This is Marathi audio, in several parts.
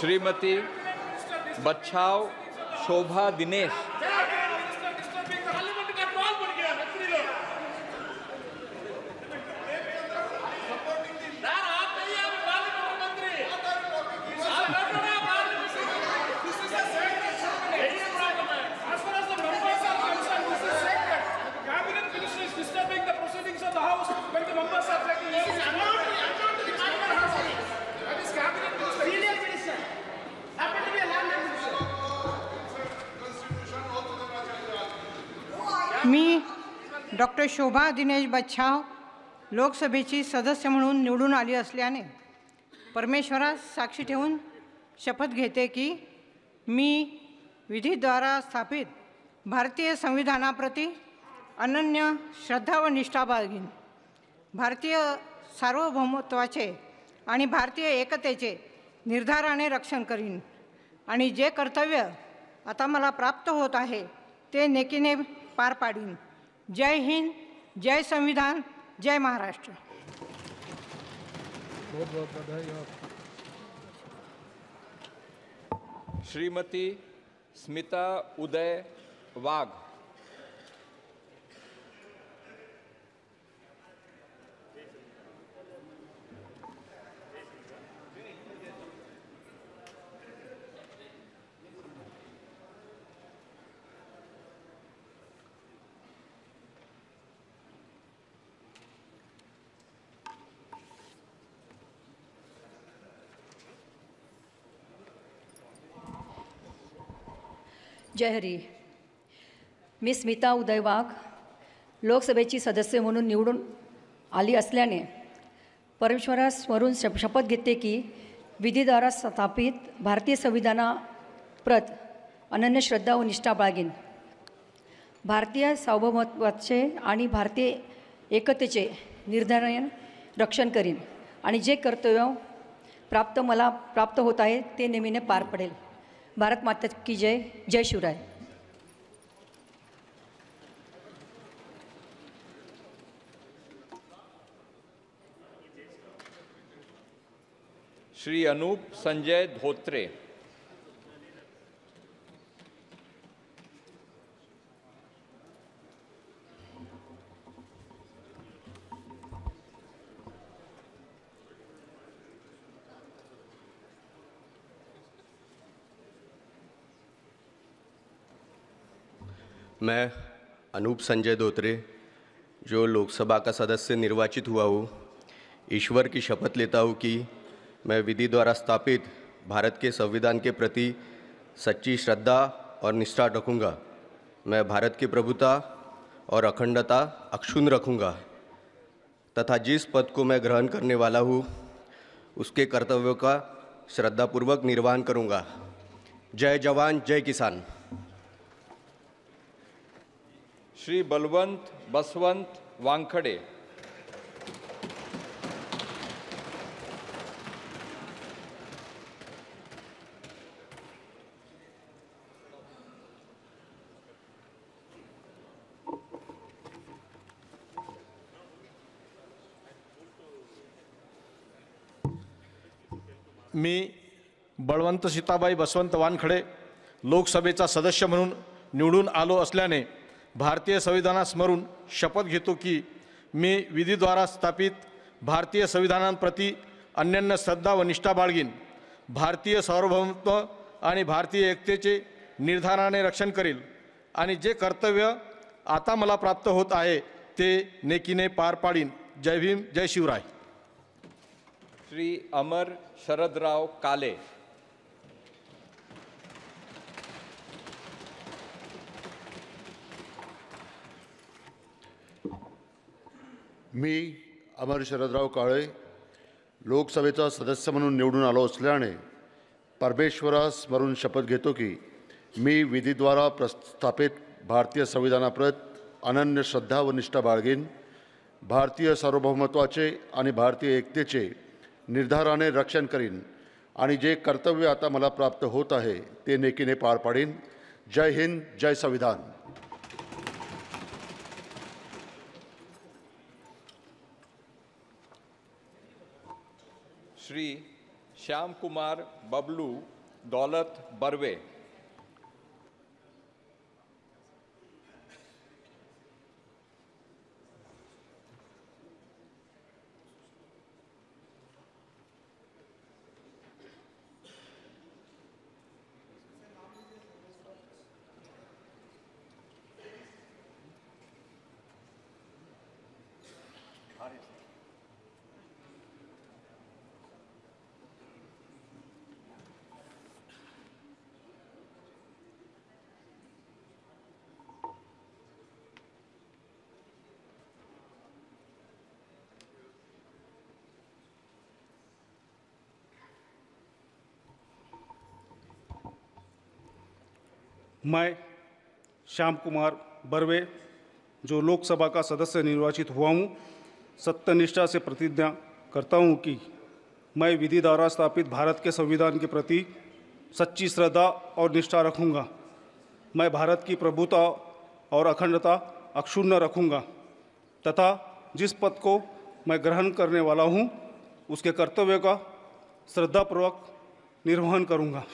श्रीमती बच्छाव शोभा दिनेश। मी डॉक्टर शोभा दिनेश बच्छाव लोकसभेची सदस्य म्हणून निवडून आली असल्याने परमेश्वरास साक्षी ठेवून शपथ घेते की मी विधीद्वारा स्थापित भारतीय संविधानाप्रती अनन्य श्रद्धा व निष्ठा बाळगीन, भारतीय सार्वभौमत्वाचे आणि भारतीय एकतेचे निर्धाराने रक्षण करीन आणि जे कर्तव्य आता मला प्राप्त होत आहे ते नेकीने पार पाडीन। जय हिंद, जय संविधान, जय महाराष्ट्र। बहुत बहुत बधाई। श्रीमती स्मिता उदय वाघ। जय हरी। मी स्मिता उदय वाघ लोकसभेची सदस्य म्हणून निवडून आली असल्याने परमेश्वरास स्मरून शपथ घेते की विधीद्वारा स्थापित भारतीय संविधानाप्रत अनन्य श्रद्धा व निष्ठा बाळगीन, भारतीय सार्वभौमत्वाचे आणि भारतीय एकतेचे निर्धाराने रक्षण करीन आणि जे कर्तव्य मला प्राप्त होत आहे ते नेहमीने पार पडेल। भारत माता की जय। जय शिवराय। श्री अनूप संजय धोत्रे। मैं अनूप संजय धोत्रे जो लोकसभा का सदस्य निर्वाचित हुआ हूँ, ईश्वर की शपथ लेता हूँ कि मैं विधि द्वारा स्थापित भारत के संविधान के प्रति सच्ची श्रद्धा और निष्ठा रखूँगा। मैं भारत की प्रभुता और अखंडता अक्षुण्ण रखूँगा तथा जिस पद को मैं ग्रहण करने वाला हूँ उसके कर्तव्यों का श्रद्धापूर्वक निर्वहन करूँगा। जय जवान, जय किसान। श्री बलवंत बसवंत वानखडे। मी बळवंत सीताबाई बसवंत वानखडे लोकसभेचा सदस्य म्हणून निवडून आलो असल्याने भारतीय संविधानास स्मरून शपथ घेतो की मी विधीद्वारा स्थापित भारतीय संविधानाप्रती अनन्य श्रद्धा व निष्ठा बाळगीन, भारतीय सार्वभौमत्व आणि भारतीय एकतेचे निर्धाराने रक्षण करेल आणि जे कर्तव्य आता मला प्राप्त होत आहे ते नेकीने पार पाडीन। जय भीम, जय शिवराय। श्री अमर शरदराव काले। मी अमर शरदराव काळे लोकसभेचा सदस्य म्हणून निवडून आलो असल्याने परमेश्वरास स्मरून शपथ घेतो की मी विधीद्वारा प्रस्थापित भारतीय संविधानाप्रत अनन्य श्रद्धा व निष्ठा बाळगीन, भारतीय सार्वभौमत्वाचे आणि भारतीय एकतेचे निर्धाराने रक्षण करीन आणि जे कर्तव्य आता मला प्राप्त होत आहे ते नेकीने पार पाडीन। जय हिंद, जय संविधान। श्री श्याम कुमार बबलू दौलत बर्वे, मैं श्याम कुमार बर्वे जो लोकसभा का सदस्य निर्वाचित हुआ हूँ, सत्यनिष्ठा से प्रतिज्ञा करता हूँ कि मैं विधि द्वारा स्थापित भारत के संविधान के प्रति सच्ची श्रद्धा और निष्ठा रखूँगा। मैं भारत की प्रभुता और अखंडता अक्षुण्ण रखूँगा तथा जिस पद को मैं ग्रहण करने वाला हूँ उसके कर्तव्य का श्रद्धापूर्वक निर्वहन करूँगा।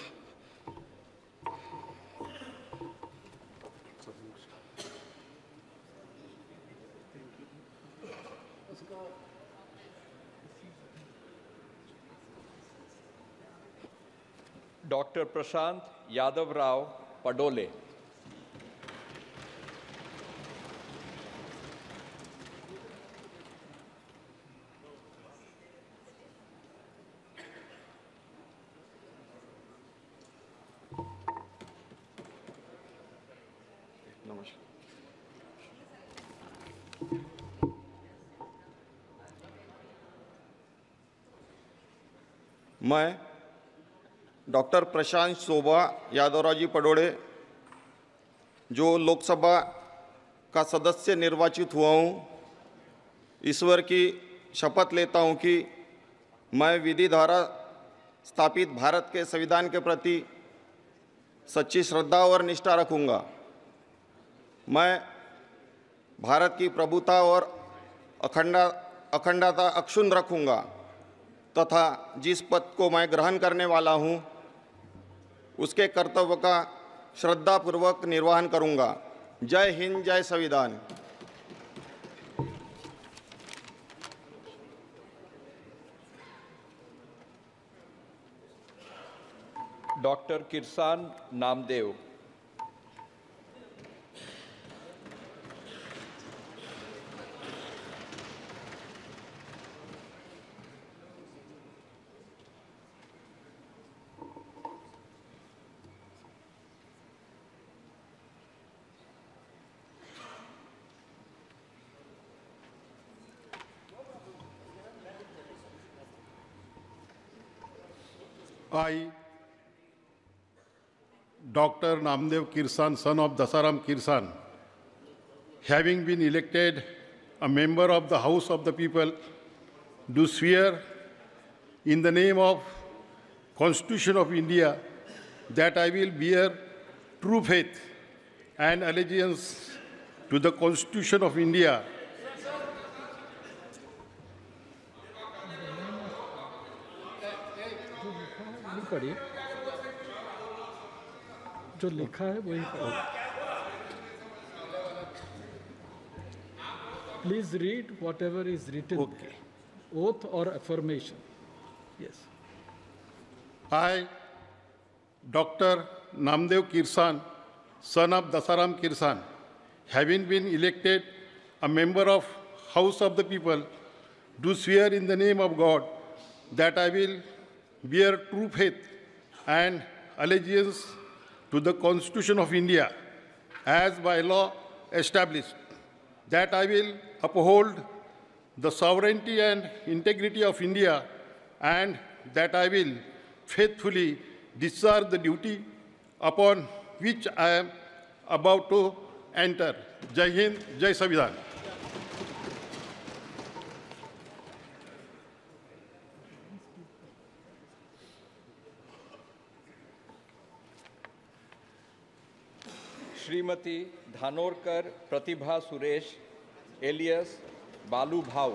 डॉक्टर प्रशांत यादव राव पडोले, मैं डॉक्टर प्रशांत शोभा यादवरावजी पडोले जो लोकसभा का सदस्य निर्वाचित हुआ हूँ, ईश्वर की शपथ लेता हूँ कि मैं विधि द्वारा स्थापित भारत के संविधान के प्रति सच्ची श्रद्धा और निष्ठा रखूँगा। मैं भारत की प्रभुता और अखंडता अक्षुण्ण रखूँगा तथा जिस पद को मैं ग्रहण करने वाला हूँ उसके कर्तव्य का श्रद्धापूर्वक निर्वहन करूँगा। जय हिंद, जय संविधान। Doctor Kirsan Namdev, I, Dr. Namdev Kirsan, son of Dasaram Kirsan, having been elected a member of the House of the People, do swear in the name of Constitution of India that I will bear true faith and allegiance to the Constitution of India पढ़िए जो लिखा है वही पढ़ो। Please read whatever is written. Okay. Oath or affirmation. Yes. I, Dr. Namdev Kirsan, son of Dasaram Kirsan, having been elected a member of House of the People, do swear in the name of God that I will bear true faith and allegiance to the Constitution of India as by law established, that I will uphold the sovereignty and integrity of India, and that I will faithfully discharge the duty upon which I am about to enter. Jai Hind, Jai Sanvidhan. Shrimati Dhanorkar Pratibha Suresh alias Balu Bhau,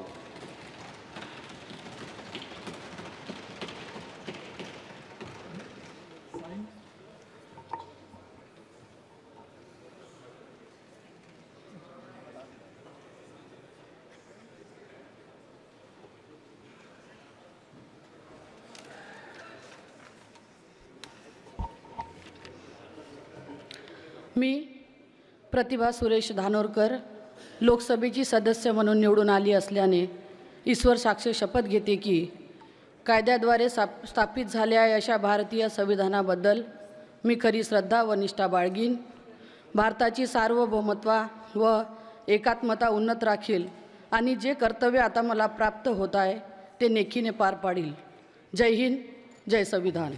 sign. मी प्रतिभा सुरेश धानोरकर लोकसभेची सदस्य म्हणून निवडून आली असल्याने ईश्वर साक्षी शपथ घेते की कायद्याद्वारे स्थापित झालेल्या अशा भारतीय संविधानाबद्दल मी खरी श्रद्धा व निष्ठा बाळगीन, भारताची सार्वभौमत्व व एकात्मता उन्नत राखील आणि जे कर्तव्य आता मला प्राप्त होत आहे ते नेकीने पार पाडील. जय हिंद, जय संविधान.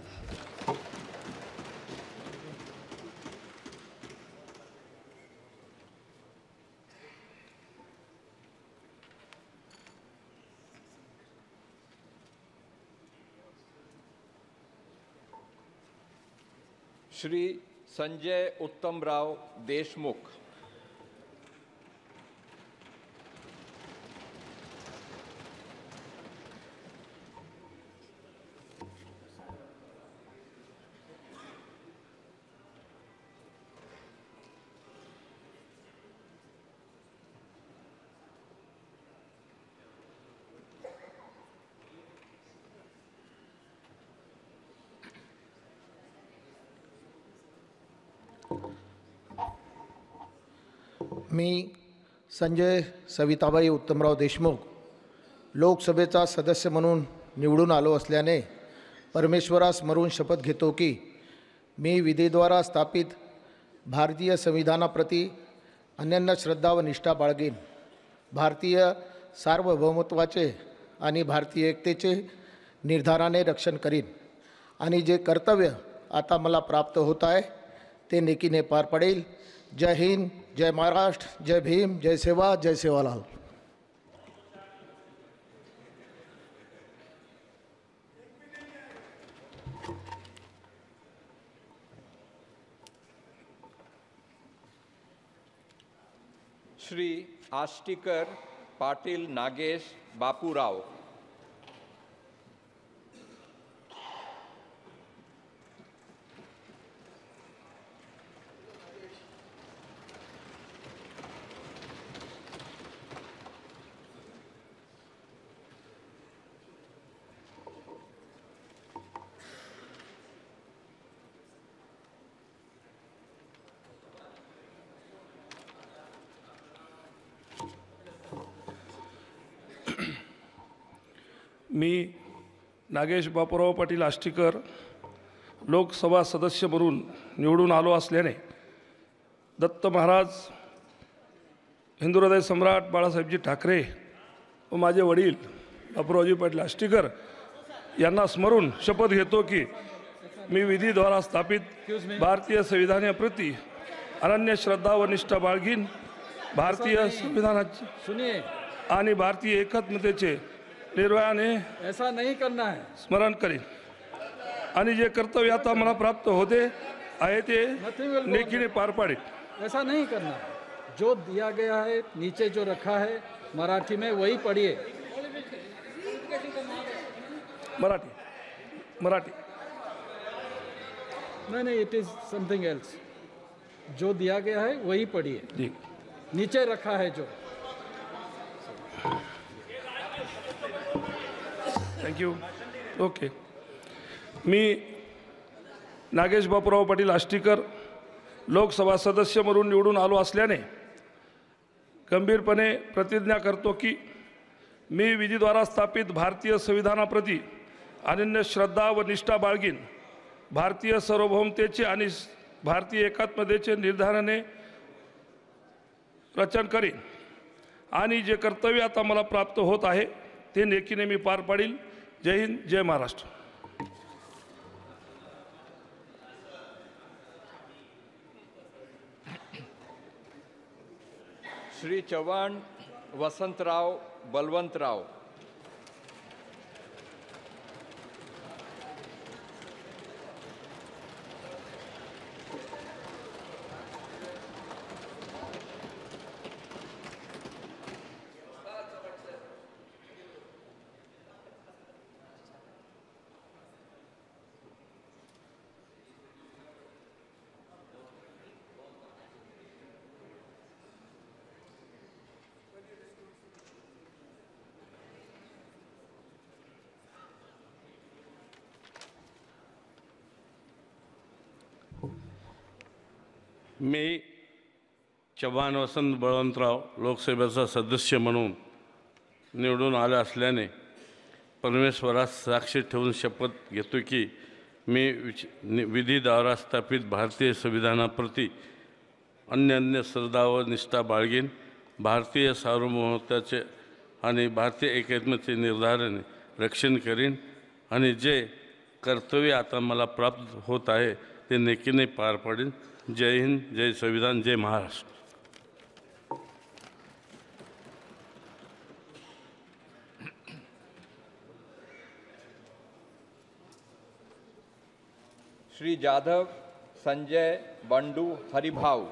श्री संजय उत्तमराव देशमुख. मी संजय सविताबाई उत्तमराव देशमुख लोकसभेचा सदस्य म्हणून निवडून आलो असल्याने परमेश्वरास स्मरून शपथ घेतो की मी विधीद्वारा स्थापित भारतीय संविधानाप्रती अनन्य श्रद्धा व निष्ठा बाळगीन, भारतीय सार्वभौमत्वाचे आणि भारतीय एकतेचे निर्धाराने रक्षण करीन आणि जे कर्तव्य आता मला प्राप्त होत आहे ते नेकीने पार पडेल. जय हिंद, जय महाराष्ट्र, जय भीम, जय सेवा, जय सेवालाल. श्री आष्टीकर पाटील नागेश बापूराव. मी नागेश बापूराव पाटील आष्टीकर लोकसभा सदस्य म्हणून निवडून आलो असल्याने दत्त महाराज, हिंदुहृदय सम्राट बाळासाहेबजी ठाकरे व माझे वडील बापूरावजी पाटील आष्टीकर यांना स्मरून शपथ घेतो की मी विधीद्वारा स्थापित भारतीय संविधानाप्रती अनन्य श्रद्धा व निष्ठा बाळगीन, भारतीय संविधानाचे आणि भारतीय एकात्मतेचे निर्भयाने ऐसा नहीं करना है स्मरण करेन आणि जे कर्तव्य आता मला प्राप्त होते आहे ते नेकीने पार पाडेन. ऐसा नहीं करना. जो दिया गया है नीचे जो रखा है मराठी में वही पढ़िए. मराठी मराठी नहीं, इट इज समथिंग एल्स. जो दिया गया है वही पढ़िए. नीचे रखा है जो. थँक्यू. ओके. मी नागेश बापूराव पाटील आष्टीकर लोकसभा सदस्य म्हणून निवडून आलो असल्याने गंभीरपणे प्रतिज्ञा करतो की मी विधीद्वारा स्थापित भारतीय संविधानाप्रती अनन्य श्रद्धा व निष्ठा बाळगीन, भारतीय सार्वभौमतेचे आणि भारतीय एकात्मतेचे निर्धाराने रचन करीन आणि जे कर्तव्य आता मला प्राप्त होत आहे ते नेकीने मी पार पाडील. जय हिंद, जय महाराष्ट्र. श्री चव्हाण वसंतराव बलवंतराव. मी चव्हाण वसंत बळवंतराव लोकसभेचा सदस्य म्हणून निवडून आले असल्याने परमेश्वरास साक्षी ठेवून शपथ घेतो की मी विधीद्वारा स्थापित भारतीय संविधानाप्रती अन्य श्रद्धा व निष्ठा बाळगीन, भारतीय सार्वभौमत्वाचे आणि भारतीय एकात्मतेचे निर्धाराने रक्षण करीन आणि जे कर्तव्य आता मला प्राप्त होत आहे ते नेकीने पार पाडीन. जय हिंद, जय संविधान, जय महाराष्ट्र. श्री जाधव संजय बंडू हरिभाऊ.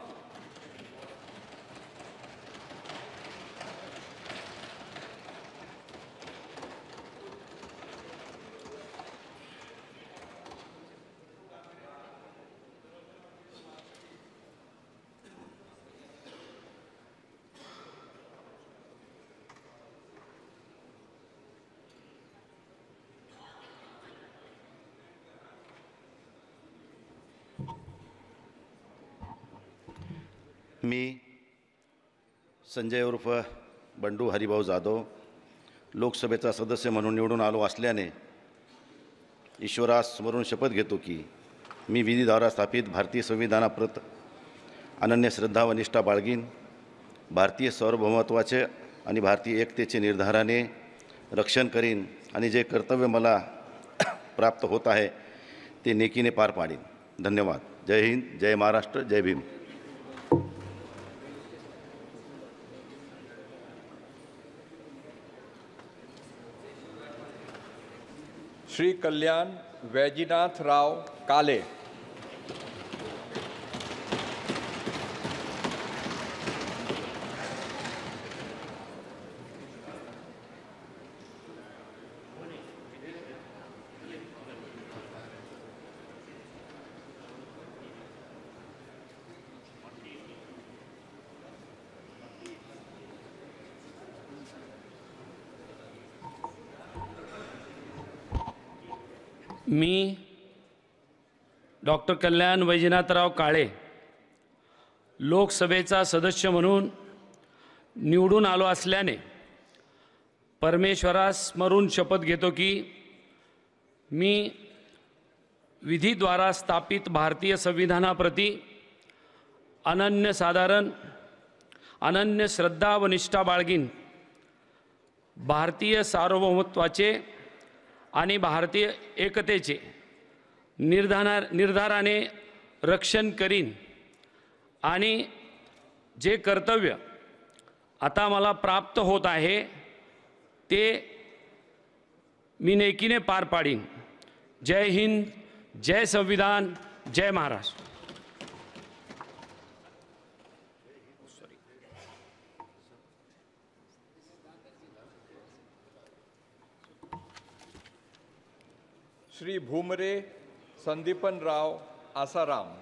मी संजय उर्फ बंडू हरिभाऊ जाधव लोकसभेचा सदस्य म्हणून निवडून आलो असल्याने ईश्वरास स्मरून शपथ घेतो की मी विधीद्वारा स्थापित भारतीय संविधानाप्रत अनन्य श्रद्धा व निष्ठा बाळगीन, भारतीय सार्वभौमत्वाचे आणि भारतीय एकतेचे निर्धाराने रक्षण करीन आणि जे कर्तव्य मला प्राप्त होत आहे ते नेकीने पार पाडीन. धन्यवाद. जय हिंद, जय महाराष्ट्र, जय भीम. श्री कल्याण वैजनाथ राव काले. मी डॉक्टर कल्याण वैजनाथराव काळे लोकसभेचा सदस्य म्हणून निवडून आलो असल्याने परमेश्वरास स्मरून शपथ घेतो की मी विधीद्वारा स्थापित भारतीय संविधानाप्रती अनन्य श्रद्धा व निष्ठा बाळगीन, भारतीय सार्वभौमत्वाचे आणि भारतीय एकतेचे निर्धाराने रक्षण करीन आणि जे कर्तव्य आता मला प्राप्त होत आहे ते मी नेकीने पार पाडीन. जय हिंद, जय संविधान, जय महाराष्ट्र. श्री भूमरे संदीपनराव आसाराम.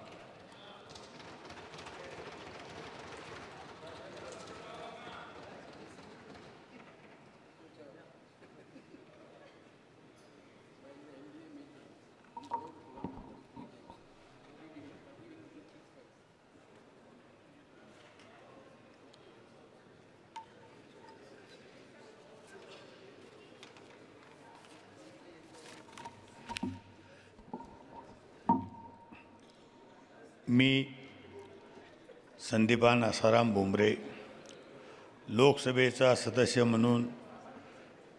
मी संदीपान आसाराम भुमरे लोकसभेचा सदस्य म्हणून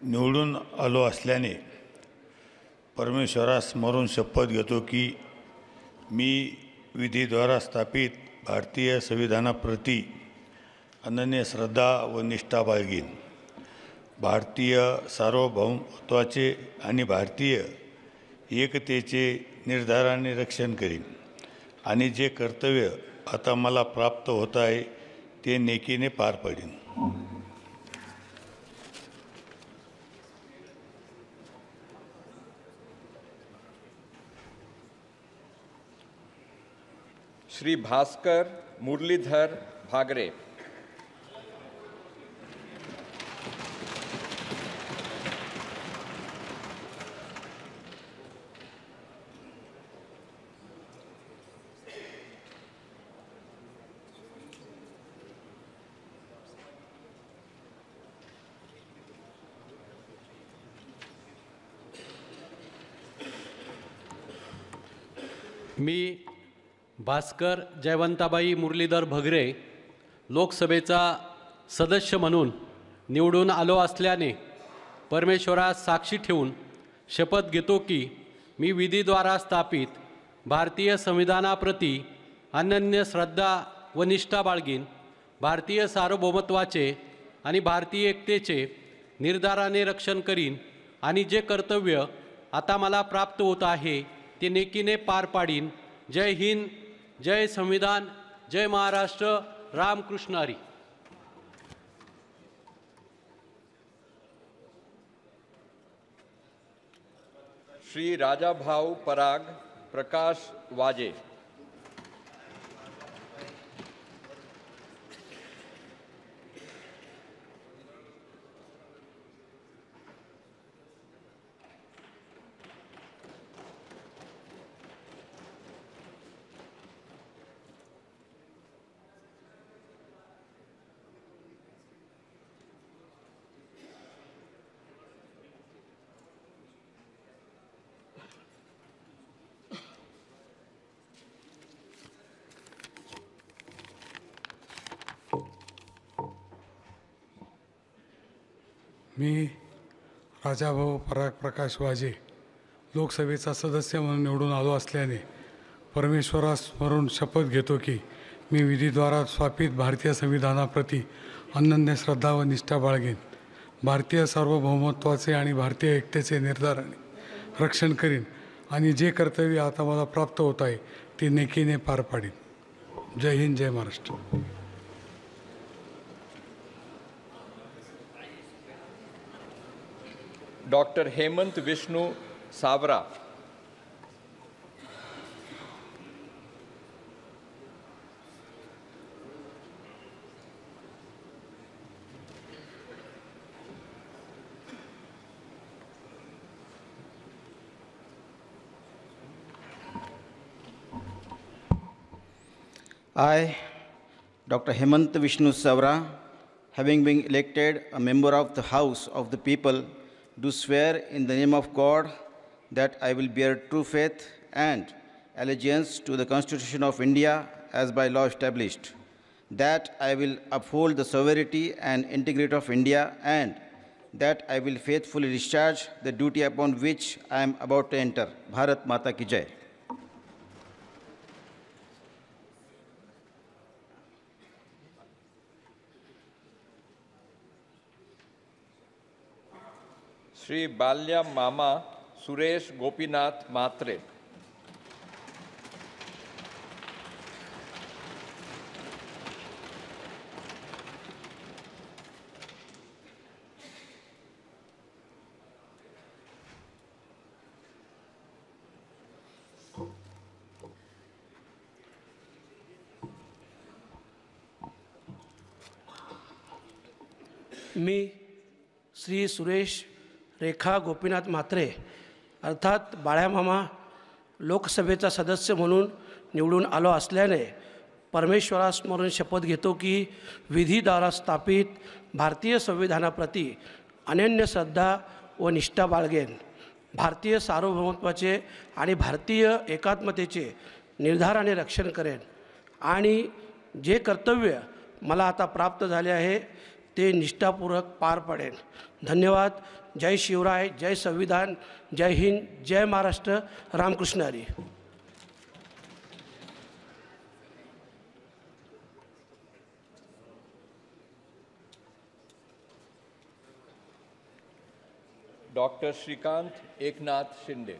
निवडून आलो असल्याने परमेश्वरास स्मरून शपथ घेतो की मी विधीद्वारा स्थापित भारतीय संविधानाप्रती अनन्य श्रद्धा व निष्ठा बाळगीन, भारतीय सार्वभौमत्वाचे आणि भारतीय एकतेचे निर्धाराने रक्षण करीन आणि जे कर्तव्य आता मला प्राप्त होत आहे ते नेकीने पार पाडीन. श्री भास्कर मुरलीधर भागरे. मी भास्कर जयवंताबाई मुरलीधर भगरे लोकसभेचा सदस्य म्हणून निवडून आलो असल्याने परमेश्वरास साक्षी ठेवून शपथ घेतो की मी विधीद्वारा स्थापित भारतीय संविधानाप्रती अनन्य श्रद्धा व निष्ठा बाळगीन, भारतीय सार्वभौमत्वाचे आणि भारतीय एकतेचे निर्धाराने रक्षण करीन आणि जे कर्तव्य आता मला प्राप्त होत आहे ते नेकीने पार पाडीन. जय हिंद, जय संविधान, जय महाराष्ट्र. रामकृष्ण हरी. श्री राजाभाऊ पराग, प्रकाश वाजे. मी राजाभाऊ पराग प्रकाश वाजे लोकसभेचा सदस्य म्हणून निवडून आलो असल्याने परमेश्वरास स्मरून शपथ घेतो की मी विधीद्वारा स्थापित भारतीय संविधानाप्रती अनन्य श्रद्धा व निष्ठा बाळगेन, भारतीय सार्वभौमत्वाचे आणि भारतीय एकतेचे निर्धाराने रक्षण करीन आणि जे कर्तव्य आता मला प्राप्त होत आहे ते नेकीने पार पाडीन. जय हिंद, जय Maharashtra. Doctor Hemant Vishnu Savara. I, Dr. Hemant Vishnu Savra, having been elected a member of the House of the People, do swear in the name of God that I will bear true faith and allegiance to the Constitution of India as by law established, that I will uphold the sovereignty and integrity of India, and that I will faithfully discharge the duty upon which I am about to enter. Bharat Mata Ki Jai. Shri Balya मामा सुरेश गोपीनाथ मात्रे. मी श्री सुरेश रेखा गोपीनाथ म्हात्रे अर्थात बाळ्यामामा लोकसभेचा सदस्य म्हणून निवडून आलो असल्याने परमेश्वरासमोरून शपथ घेतो की विधीद्वारा स्थापित भारतीय संविधानाप्रती अनन्य श्रद्धा व निष्ठा बाळगेन, भारतीय सार्वभौमत्वाचे आणि भारतीय एकात्मतेचे निर्धाराने रक्षण करेन आणि जे कर्तव्य मला आता प्राप्त झाले आहे ते निष्ठापूर्वक पार पाडेन. धन्यवाद. जय शिवराय, जय संविधान, जय हिंद, जय महाराष्ट्र. रामकृष्ण हरी. डॉक्टर श्रीकांत एकनाथ शिंदे.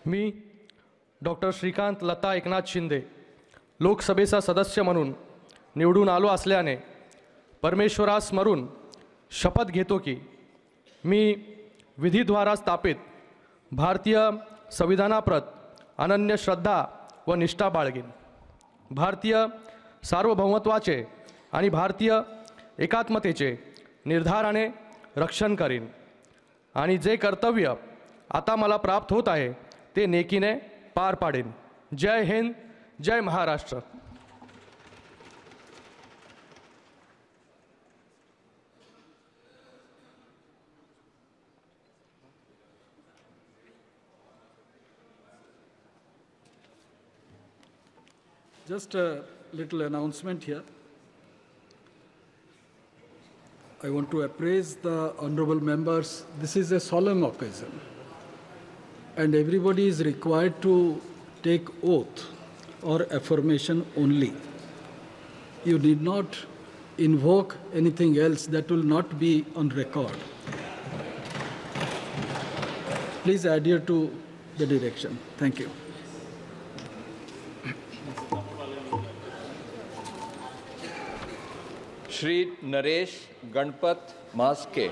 मी डॉक्टर श्रीकांत लता एकनाथ शिंदे लोकसभेचा सदस्य म्हणून निवडून आलो असल्याने परमेश्वरास स्मरून शपथ घेतो की मी विधीद्वारा स्थापित भारतीय संविधानाप्रत अनन्य श्रद्धा व निष्ठा बाळगेन, भारतीय सार्वभौमत्वाचे आणि भारतीय एकात्मतेचे निर्धाराने रक्षण करीन आणि जे कर्तव्य आता मला प्राप्त होत आहे ते नेकीने पार पाडेन. जय हिंद, जय Maharashtra. Just a little announcement here. I want to appraise the honorable members. This is a solemn occasion, and everybody is required to take oath or affirmation only. You need not invoke anything else that will not be on record. Please adhere to the direction. Thank you. Shri Naresh Ganpat Maske.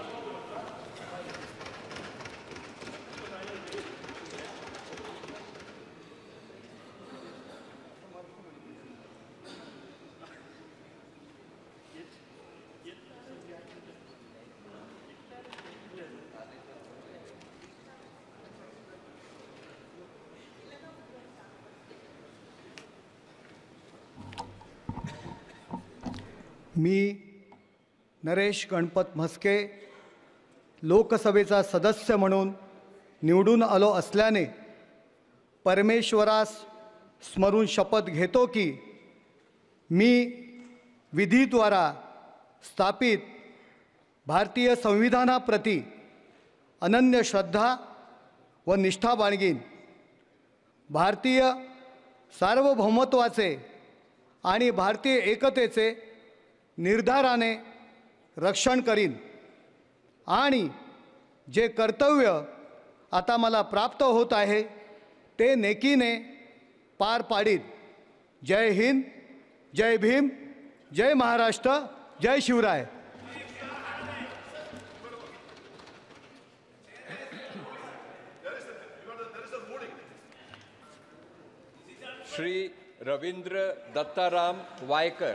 मी नरेश गणपत म्हस्के लोकसभेचा सदस्य म्हणून निवडून आलो असल्याने परमेश्वरास स्मरून शपथ घेतो की मी विधीद्वारा स्थापित भारतीय संविधानाप्रती अनन्य श्रद्धा व निष्ठा बाळगीन. भारतीय सार्वभौमत्वाचे आणि भारतीय एकतेचे निर्धाराने रक्षण करीन आणि जे कर्तव्य आता मला प्राप्त होत आहे ते नेकीने पार पाडीन. जय हिंद, जय भीम, जय महाराष्ट्र, जय शिवराय. श्री रवींद्र दत्ताराम वायकर.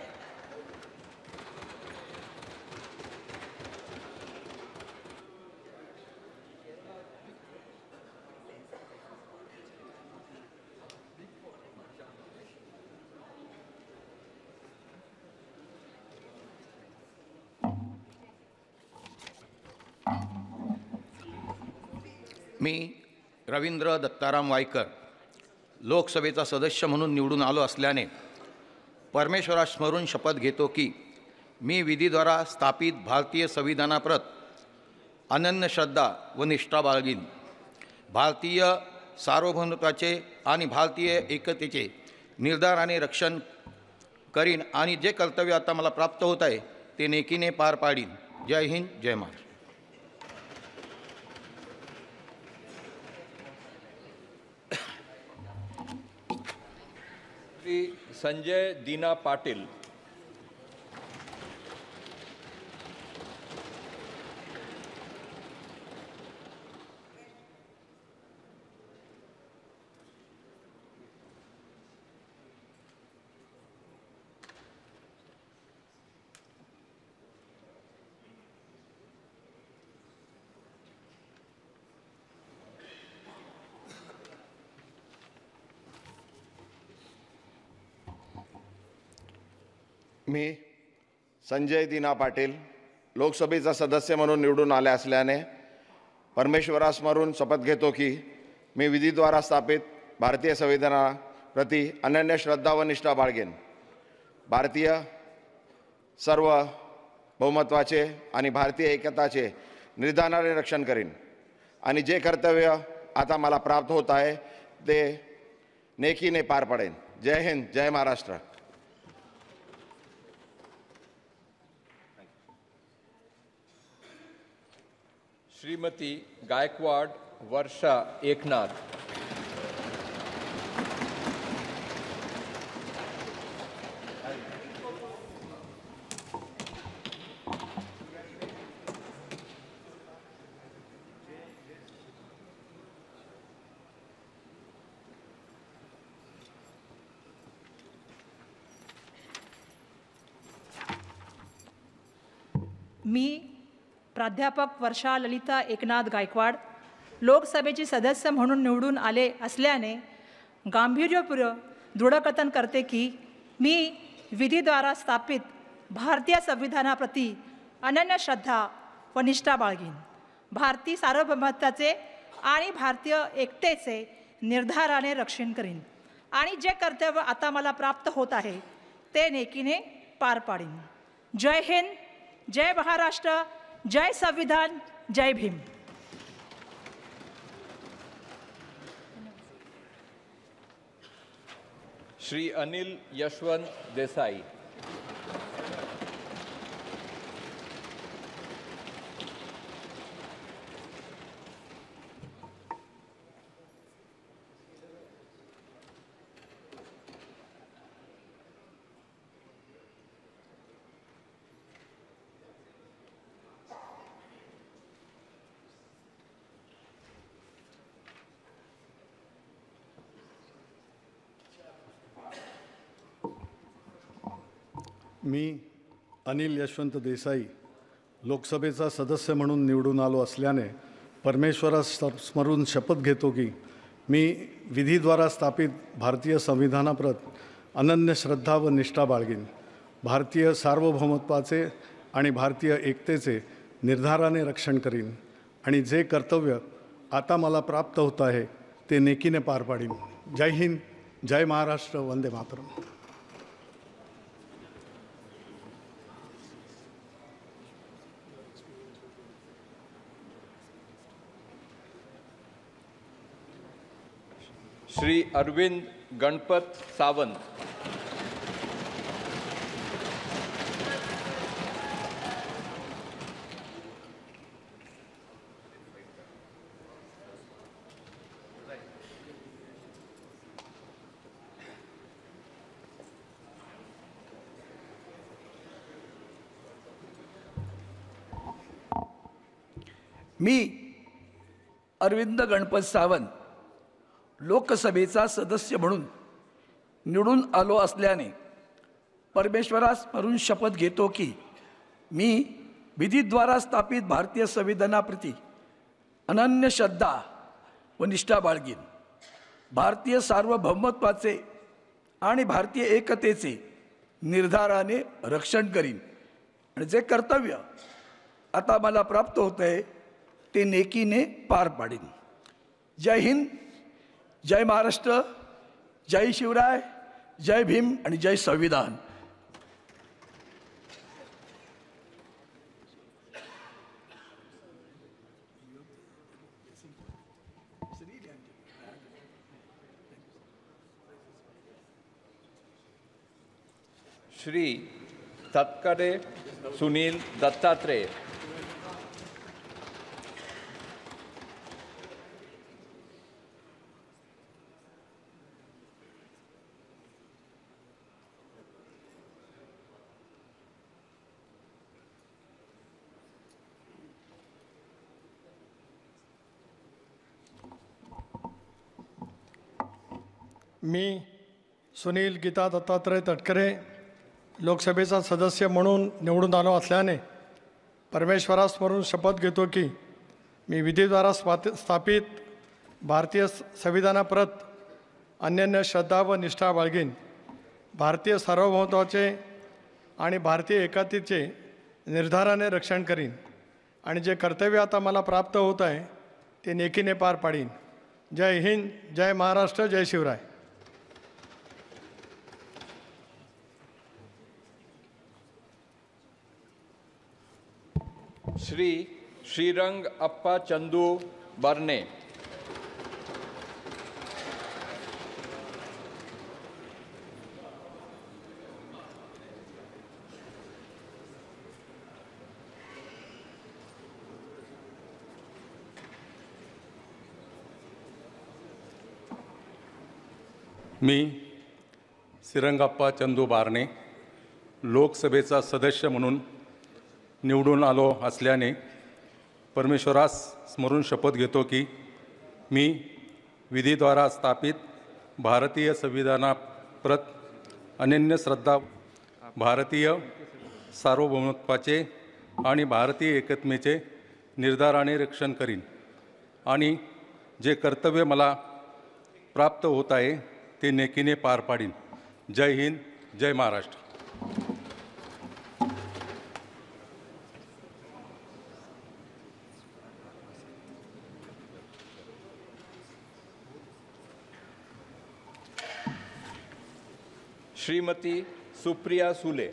मी रवींद्र दत्ताराम वायकर लोकसभेचा सदस्य म्हणून निवडून आलो असल्याने परमेश्वरास स्मरून शपथ घेतो की मी विधीद्वारा स्थापित भारतीय संविधानाप्रत अनन्य श्रद्धा व निष्ठा बाळगीन. भारतीय सार्वभौमत्वाचे आणि भारतीय एकतेचे निर्धाराने रक्षण करीन आणि जे कर्तव्य आता मला प्राप्त होत आहे ते नेकीने पार पाडीन. जय हिंद, जय महाराष्ट्र. श्री संजय दीना पाटील. मी संजय दीना पाटील लोकसभेचा सदस्य म्हणून निवडून आले असल्याने परमेश्वरास स्मरून शपथ घेतो की मी विधीद्वारा स्थापित भारतीय संविधानाप्रती अनन्य श्रद्धा व निष्ठा बाळगेन. भारतीय सार्वभौमत्वाचे आणि भारतीय एकताचे निर्धाराने रक्षण करीन आणि जे कर्तव्य आता मला प्राप्त होत आहे ते नेकीने पार पाडेन. जय हिंद, जय महाराष्ट्र. श्रीमती गायकवाड वर्षा एकनाथ. मी प्राध्यापक वर्षा ललिता एकनाथ गायकवाड लोकसभेचे सदस्य म्हणून निवडून आले असल्याने गांभीर्यपूर्वक दृढकथन करते की मी विधीद्वारा स्थापित भारतीय संविधानाप्रती अनन्य श्रद्धा व निष्ठा बाळगीन. भारतीय सार्वभौमत्वाचे आणि भारतीय एकतेचे निर्धाराने रक्षण करीन आणि जे कर्तव्य आता मला प्राप्त होत आहे ते नेकीने पार पाडीन. जय हिंद, जय महाराष्ट्र, जय संविधान, जय भीम. श्री अनिल यशवंत देसाई. मी अनिल यशवंत देसाई लोकसभेचा सदस्य म्हणून निवडून आलो असल्याने परमेश्वरास स्मरून शपथ घेतो की मी विधीद्वारा स्थापित भारतीय संविधानाप्रत अनन्य श्रद्धा व निष्ठा बाळगीन. भारतीय सार्वभौमत्वाचे आणि भारतीय एकतेचे निर्धाराने रक्षण करीन आणि जे कर्तव्य आता मला प्राप्त होत आहे ते नेकीने पार पाडीन. जय हिंद, जय महाराष्ट्र, वंदे मातरम. श्री अरविंद गणपत सावंत. मी अरविंद गणपत सावंत लोकसभेचा सदस्य म्हणून निवडून आलो असल्याने परमेश्वरास स्मरून शपथ घेतो की मी विधीद्वारा स्थापित भारतीय संविधानाप्रती अनन्य श्रद्धा व निष्ठा बाळगीन. भारतीय सार्वभौमत्वाचे आणि भारतीय एकतेचे निर्धाराने रक्षण करीन आणि जे कर्तव्य आता मला प्राप्त होत आहे ते नेकीने पार पाडीन. जय हिंद, जय महाराष्ट्र, जय शिवराय, जय भीम आणि जय संविधान. श्री तत्करे सुनील दत्तात्रेय. मी सुनील गीता दत्तात्रय तटकरे लोकसभेचा सदस्य म्हणून निवडून आलो असल्याने परमेश्वरास स्मरून शपथ घेतो की मी विधीद्वारा स्थापित भारतीय संविधानाप्रत अनन्य श्रद्धा व निष्ठा बाळगीन. भारतीय सार्वभौमत्वाचे आणि भारतीय एकतेचे निर्धाराने रक्षण करीन आणि जे कर्तव्य आता मला प्राप्त होत आहे ते नेकीने पार पाडीन. जय हिंद, जय महाराष्ट्र, जय शिवराय. श्री श्रीरंग अप्पा चंदू बर्ने. मी श्रीरंगप्पा चंदू बारणे लोकसभेचा सदस्य म्हणून निवडून आलो असल्याने परमेश्वरास स्मरून शपथ घेतो की मी विधीद्वारा स्थापित भारतीय संविधानाप्रत अनन्य श्रद्धा भारतीय सार्वभौमत्वाचे आणि भारतीय एकत्मेचे निर्धाराने रक्षण करीन आणि जे कर्तव्य मला प्राप्त होत आहे ते नेकीने पार पाडीन. जय हिंद, जय महाराष्ट्र. श्रीमती सुप्रिया सुले.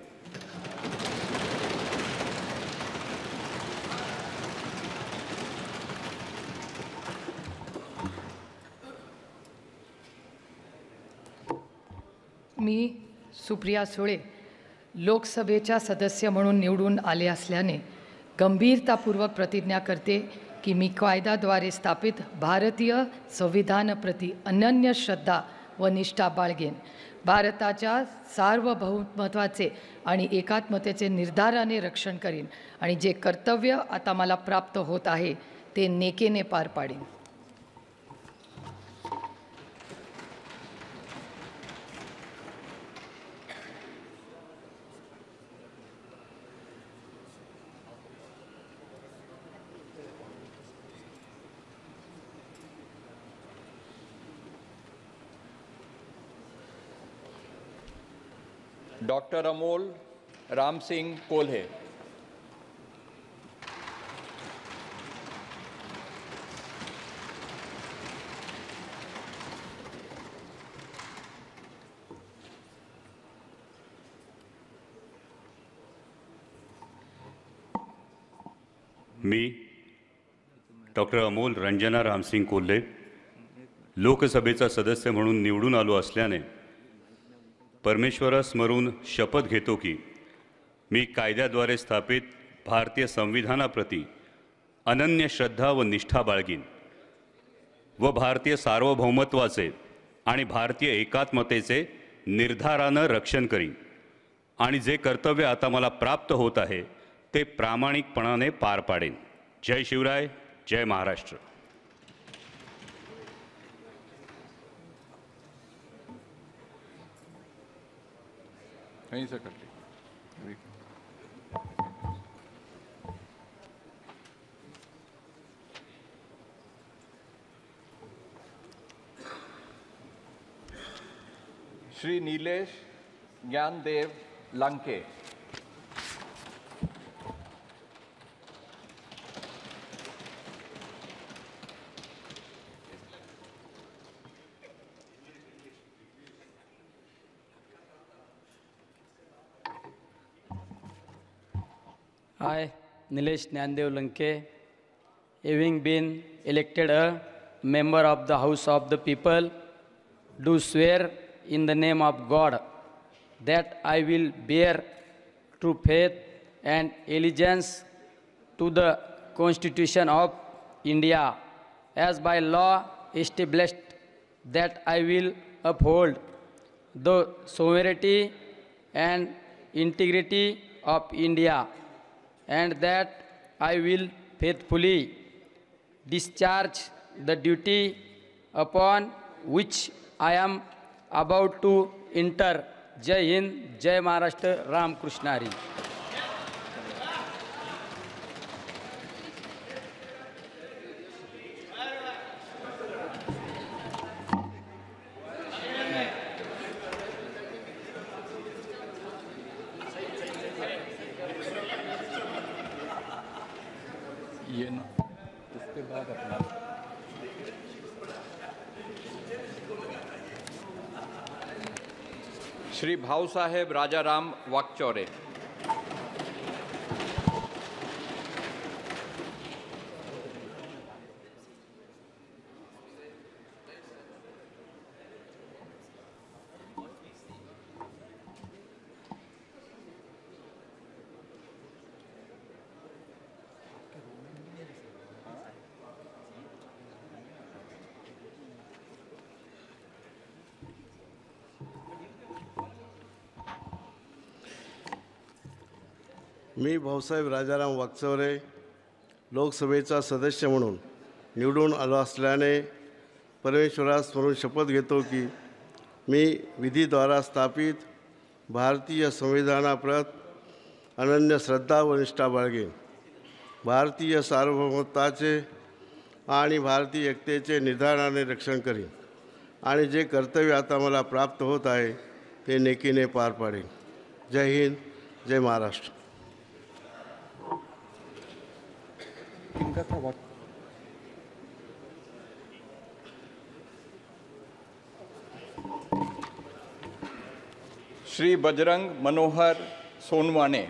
मी सुप्रिया सुळे लोकसभेच्या सदस्य म्हणून निवडून आले असल्याने गंभीरतापूर्वक प्रतिज्ञा करते की मी कायद्याद्वारे स्थापित भारतीय संविधानाप्रती अनन्य श्रद्धा व निष्ठा बाळगेन. भारताच्या सार्वभौमत्वाचे आणि एकात्मतेचे निर्धाराने रक्षण करीन आणि जे कर्तव्य आता मला प्राप्त होत आहे ते नेकेने पार पाडीन. डॉक्टर अमोल रामसिंग कोल्हे. मी डॉक्टर अमोल रंजना रामसिंग कोल्हे लोकसभेचा सदस्य म्हणून निवडून आलो असल्याने परमेश्वरास स्मरून शपथ घेतो की मी कायद्याद्वारे स्थापित भारतीय संविधानाप्रती अनन्य श्रद्धा व निष्ठा बाळगीन व भारतीय सार्वभौमत्वाचे आणि भारतीय एकात्मतेचे निर्धारानं रक्षण करीन आणि जे कर्तव्य आता मला प्राप्त होत आहे ते प्रामाणिकपणाने पार पाडेन. जय शिवराय, जय महाराष्ट्र. नहीं सर करते. Shri Nilesh Dnyandev Lanke. I, Nilesh Nyandev Lanke, having been elected a member of the House of the People, do swear in the name of God that I will bear true faith and allegiance to the Constitution of India as by law established, that I will uphold the sovereignty and integrity of India, and that I will faithfully discharge the duty upon which I am about to enter. Jai Hind, Jai Maharashtra, Ram Krishna Hari. ये ना उसके बाद अपना श्री भाऊ साहेब राजाराम वाकचौरे. मी भाऊसाहेब राजाराम वाकचौरे लोकसभेचा सदस्य म्हणून निवडून आलो असल्याने परमेश्वरास स्मरून शपथ घेतो की मी विधीद्वारा स्थापित भारतीय संविधानाप्रत अनन्य श्रद्धा व निष्ठा बाळगेन. भारतीय सार्वभौमत्वाचे आणि भारतीय एकतेचे निर्धाराने रक्षण करीन आणि जे कर्तव्य आता मला प्राप्त होत आहे ते नेकीने पार पाडेन. जय हिंद, जय महाराष्ट्र. श्री बजरंग मनोहर सोनवाने.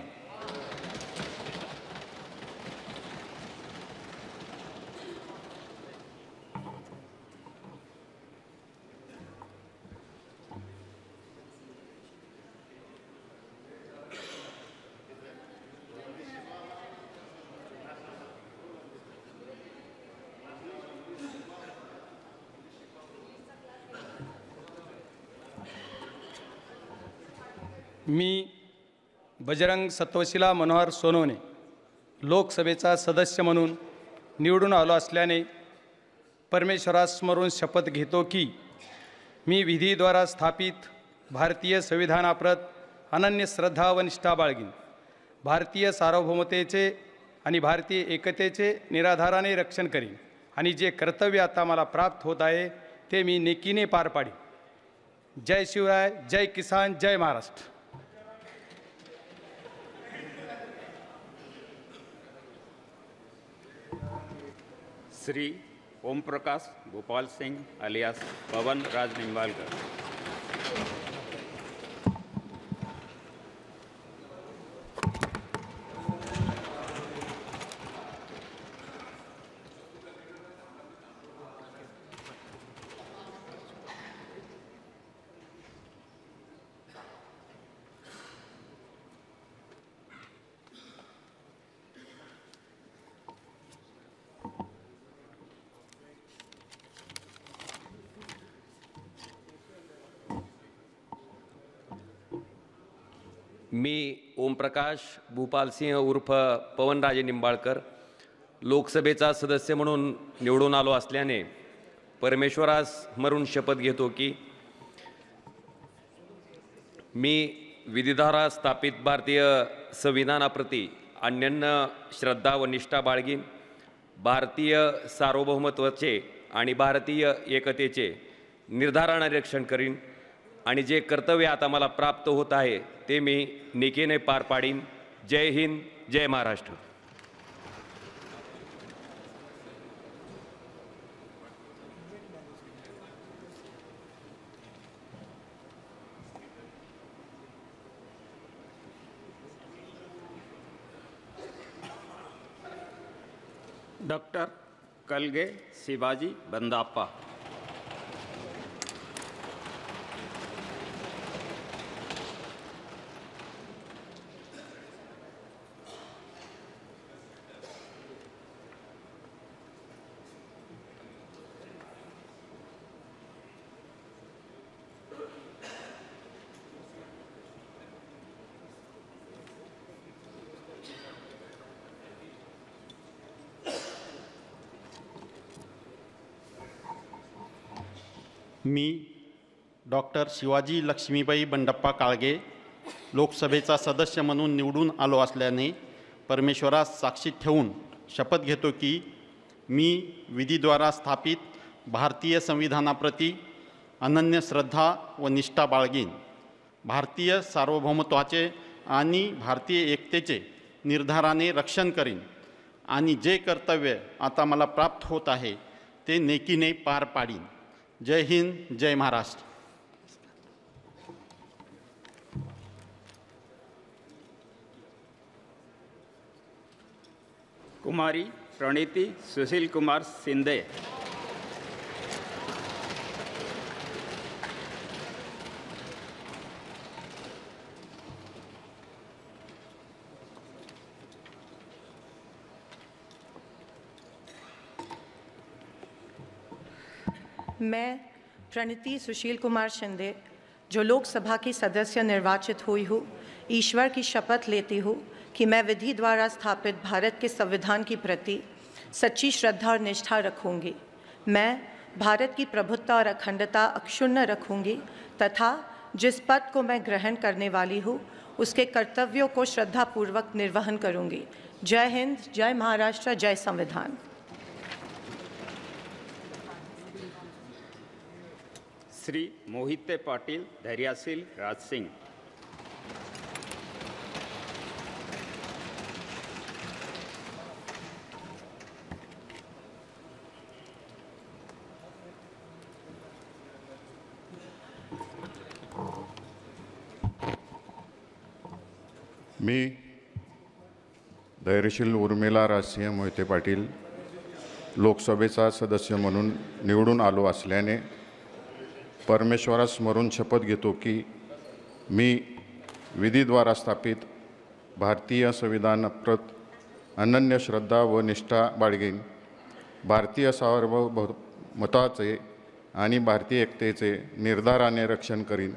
मी बजरंग सत्वशिला मनोहर सोनवणे लोकसभेचा सदस्य म्हणून निवडून आलो असल्याने परमेश्वरास स्मरून शपथ घेतो की मी विधीद्वारा स्थापित भारतीय संविधानाप्रत अनन्य श्रद्धा व निष्ठा बाळगीन. भारतीय सार्वभौमतेचे आणि भारतीय एकतेचे निराधाराने रक्षण करीन आणि जे कर्तव्य आता मला प्राप्त होत आहे ते मी नेकीने पार पाडीन. जय शिवराय, जय किसान, जय महाराष्ट्र. श्री ओम प्रकाश गोपाल सिंह अलियास पवन राज निंबालकर. मी ओमप्रकाश भूपालसिंह उर्फ पवनराजे निंबाळकर लोकसभेचा सदस्य म्हणून निवडून आलो असल्याने परमेश्वरास स्मरून शपथ घेतो की मी विधीद्वारा स्थापित भारतीय संविधानाप्रती अनन्य श्रद्धा व निष्ठा बाळगीन. भारतीय सार्वभौमत्वाचे आणि भारतीय एकतेचे निर्धाराने रक्षण करीन आणि जे कर्तव्य आता मला प्राप्त होत आहे ते मी नेकीने पार पाडीन. जय हिंद, जय महाराष्ट्र. डॉक्टर कलगे शिवाजी बंदाप्पा. मी डॉक्टर शिवाजी लक्ष्मीबाई बंडप्पा काळगे लोकसभेचा सदस्य म्हणून निवडून आलो असल्याने परमेश्वरास साक्षी ठेवून शपथ घेतो की मी विधीद्वारा स्थापित भारतीय संविधानाप्रती अनन्य श्रद्धा व निष्ठा बाळगीन. भारतीय सार्वभौमत्वाचे आणि भारतीय एकतेचे निर्धाराने रक्षण करीन आणि जे कर्तव्य आता मला प्राप्त होत आहे ते नेकीने पार पाडीन. जय हिंद, जय महाराष्ट्र. कुमारी प्रणीती सुशील कुमार शिंदे. मैं प्रणीति सुशील कुमार शिंदे जो लोकसभा की सदस्य निर्वाचित हुई हूँ, ईश्वर की शपथ लेती हूँ कि मैं विधि द्वारा स्थापित भारत के संविधान के प्रति सच्ची श्रद्धा और निष्ठा रखूँगी. मैं भारत की प्रभुत्ता और अखंडता अक्षुण्ण रखूँगी तथा जिस पद को मैं ग्रहण करने वाली हूँ उसके कर्तव्यों को श्रद्धापूर्वक निर्वहन करूंगी। जय हिंद, जय महाराष्ट्र, जय संविधान। श्री मोहिते पाटील धैर्यशील राजसिंग। मी धैर्यशील उर्मिला राजसिंह मोहिते पाटील लोकसभेचा सदस्य म्हणून निवडून आलो असल्याने परमेश्वरास स्मरून शपथ घेतो की मी विधीद्वारा स्थापित भारतीय संविधानाप्रत अनन्य श्रद्धा व निष्ठा बाळगेन, भारतीय सार्वभौमत्वाचे आणि भारतीय एकतेचे निर्धाराने रक्षण करीन,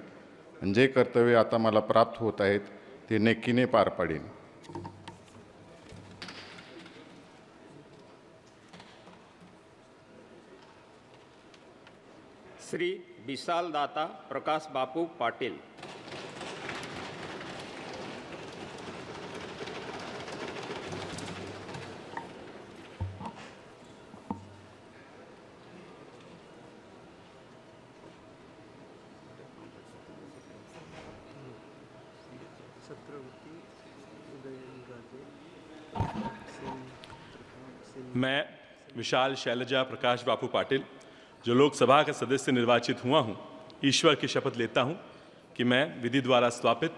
जे कर्तव्य आता मला प्राप्त होत आहेत ते नेकीने पार पाडेन। श्री विशाल दाता प्रकाश बापू पाटील। मैं विशाल शैलजा प्रकाश बापू पाटिल जो लोकसभा का सदस्य निर्वाचित हुआ हूँ, ईश्वर की शपथ लेता हूँ कि मैं विधि द्वारा स्थापित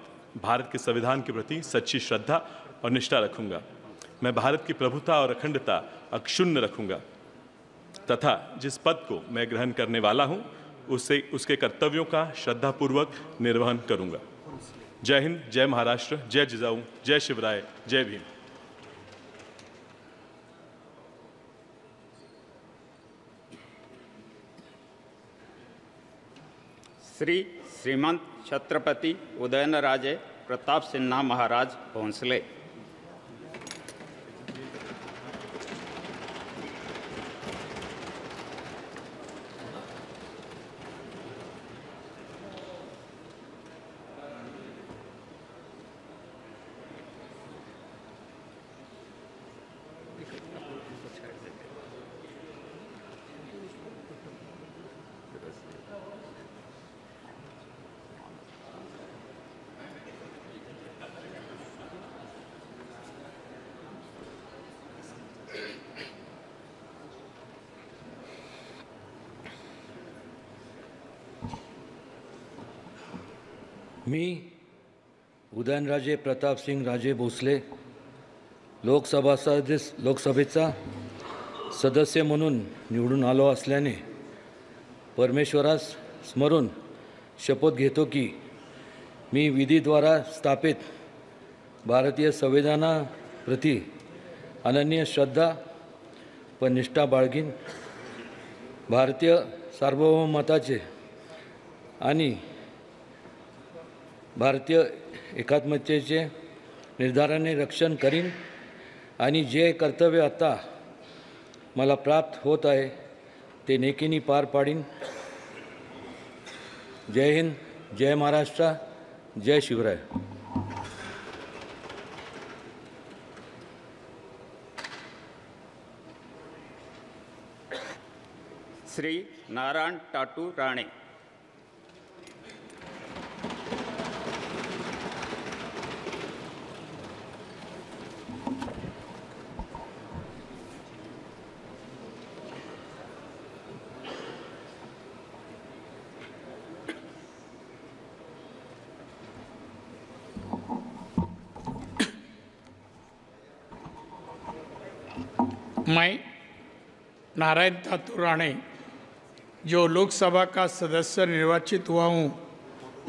भारत के संविधान के प्रति सच्ची श्रद्धा और निष्ठा रखूँगा। मैं भारत की प्रभुता और अखंडता अक्षुण्ण रखूँगा तथा जिस पद को मैं ग्रहण करने वाला हूँ उसके कर्तव्यों का श्रद्धापूर्वक निर्वहन करूँगा। जय हिंद, जय महाराष्ट्र, जय जिजाऊ, जय शिवराय, जय भीम। श्री श्रीमंत छत्रपति उदयनराजे प्रताप सिन्हा महाराज भोंसले। मी उदयनराजे प्रतापसिंग राजे भोसले लोकसभेचा सदस्य म्हणून निवडून आलो असल्याने परमेश्वरास स्मरून शपथ घेतो की मी विधीद्वारा स्थापित भारतीय संविधानाप्रती अनन्य श्रद्धा व निष्ठा बाळगीन, भारतीय सार्वभौमत्वाचे आणि भारतीय एकात्मतेचे निर्धाराने रक्षण करीन आणि जे कर्तव्य आता मला प्राप्त होत आहे ते नेकीने पार पाडीन। जय हिंद, जय महाराष्ट्र, जय शिवराय। श्री नारायण टाटू राणे। मैं नारायण टाटू राणे जो लोकसभा का सदस्य निर्वाचित हुआ हूँ,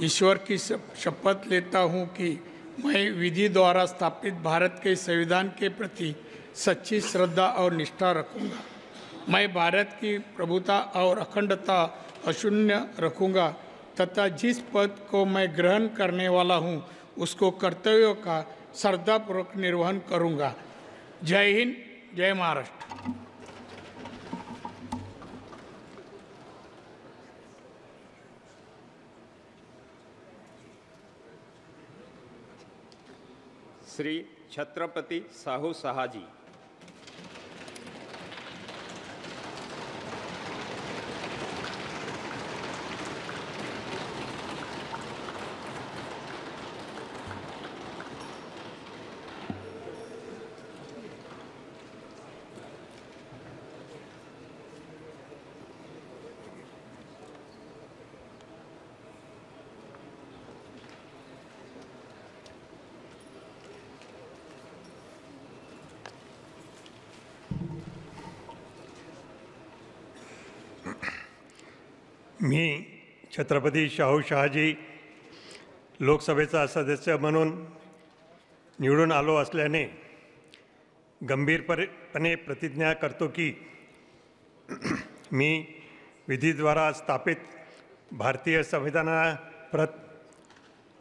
ईश्वर की शपथ लेता हूँ कि मैं विधि द्वारा स्थापित भारत के संविधान के प्रति सच्ची श्रद्धा और निष्ठा रखूँगा। मैं भारत की प्रभुता और अखंडता अक्षुण्ण रखूँगा तथा जिस पद को मैं ग्रहण करने वाला हूँ उसको कर्तव्यों का श्रद्धापूर्वक निर्वहन करूँगा। जय हिंद, जय महाराष्ट्र। श्री छत्रपती साहू सहाजी, मी छत्रपती शाहू शहाजी लोकसभेचा सदस्य म्हणून निवडून आलो असल्याने गंभीरपणे प्रतिज्ञा करतो की मी विधीद्वारा स्थापित भारतीय संविधानाप्रत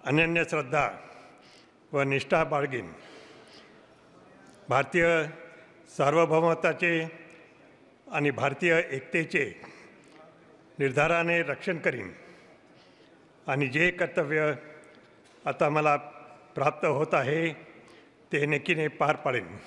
अनन्य श्रद्धा व निष्ठा बाळगीन, भारतीय सार्वभौमत्वाचे आणि भारतीय एकतेचे निर्धाराने रक्षण करीन आणि जे कर्तव्य आता मला प्राप्त होत आहे ते नेकीने पार पाडेन.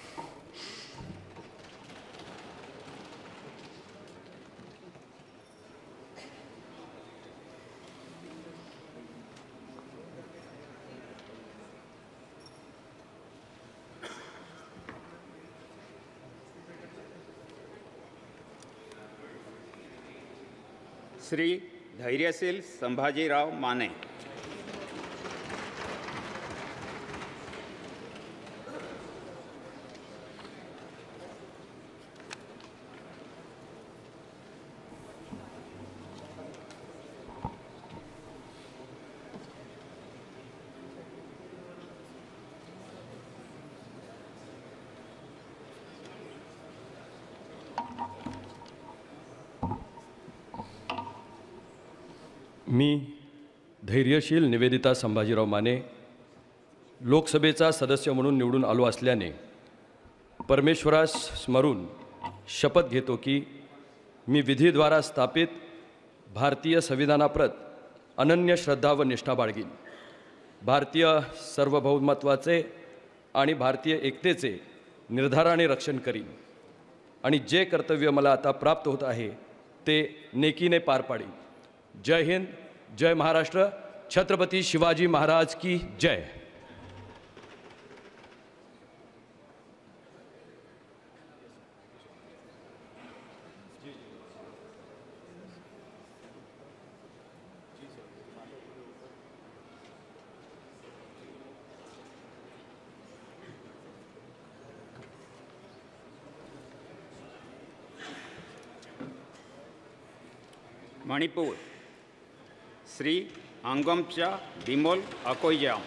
श्री धैर्यशील संभाजीराव माने, मी धैर्यशील निवेदिता संभाजीराव माने लोकसभेचा सदस्य म्हणून निवडून आलो असल्याने परमेश्वरास स्मरून शपथ घेतो की मी विधीद्वारा स्थापित भारतीय संविधानाप्रत अनन्य श्रद्धा व निष्ठा बाळगीन, भारतीय सार्वभौमत्वाचे आणि भारतीय एकतेचे निर्धाराने रक्षण करीन आणि जे कर्तव्य मला आता प्राप्त होत आहे ते नेकीने पार पाडीन. जय हिंद, जय महाराष्ट्र. छत्रपती शिवाजी महाराज की जय. मणिपुर श्री अंगमचा बिमोल अकोइजाम,